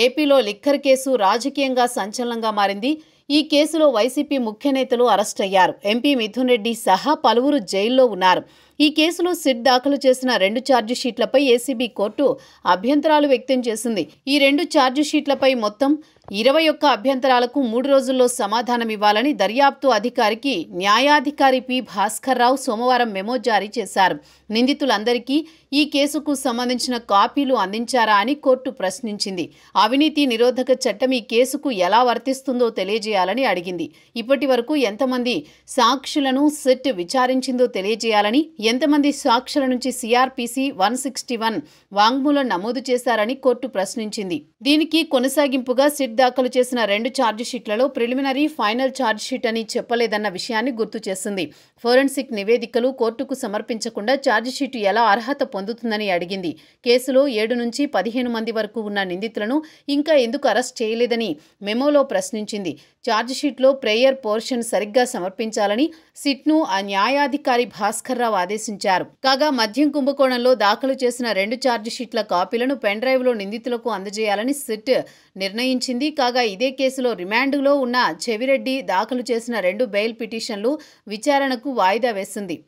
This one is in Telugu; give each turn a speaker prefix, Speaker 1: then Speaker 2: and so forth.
Speaker 1: ఏపీలో లిక్కర్ కేసు రాజకీయంగా సంచలనంగా మారింది. ఈ కేసులో వైసీపీ ముఖ్య నేతలు అరెస్ట్ అయ్యారు. ఎంపీ మిథున్ రెడ్డి సహా పలువురు జైల్లో ఉన్నారు. ఈ కేసులో సిట్ దాఖలు చేసిన 2 ఛార్జిషీట్లపై ఏసీబీ కోర్టు అభ్యంతరాలు వ్యక్తం చేసింది. ఈ 2 ఛార్జిషీట్లపై మొత్తం 21 అభ్యంతరాలకు 3 రోజుల్లో సమాధానమివ్వాలని దర్యాప్తు అధికారికి న్యాయాధికారి పి భాస్కర్రావు సోమవారం మెమో జారీ చేశారు. నిందితులందరికీ ఈ కేసుకు సంబంధించిన కాపీలు అందించారా అని కోర్టు ప్రశ్నించింది. అవినీతి నిరోధక చట్టం ఈ కేసుకు ఎలా వర్తిస్తుందో తెలియజేయాలని అడిగింది. ఇప్పటి వరకు ఎంతమంది సాక్షులను సిట్ విచారించిందో తెలియజేయాలని, ఎంతమంది సాక్షుల నుంచి సిఆర్పిసి 161 వాంగ్మూలం నమోదు చేశారని కోర్టు ప్రశ్నించింది. దీనికి కొనసాగింపుగా సిట్ దాఖలు చేసిన 2 ఛార్జిషీట్లలో ప్రిలిమినరీ, ఫైనల్ ఛార్జిషీట్ అని చెప్పలేదన్న విషయాన్ని గుర్తు చేసింది. ఫోరెన్సిక్ నివేదికలు కోర్టుకు సమర్పించకుండా ఛార్జిషీట్ ఎలా అర్హత పొందుతుందని అడిగింది. కేసులో 7 నుంచి 15 మంది వరకు ఉన్న నిందితులను ఇంకా ఎందుకు అరెస్ట్ చేయలేదని మెమోలో ప్రశ్నించింది. ఛార్జిషీట్లో ప్రేయర్ పోర్షన్ సరిగ్గా సమర్పించాలని సిట్ను ఆ న్యాయాధికారి భాస్కర్రావు ఆదేశించారు. కాగా మద్యం కుంభకోణంలో దాఖలు చేసిన 2 ఛార్జిషీట్ల కాపీలను పెన్ డ్రైవ్లో నిందితులకు అందజేయాలని సిట్ నిర్ణయించింది. కాగా ఇదే కేసులో రిమాండ్లో ఉన్న చెవిరెడ్డి దాఖలు చేసిన 2 బెయిల్ పిటిషన్లు విచారణకు వాయిదా వేసింది.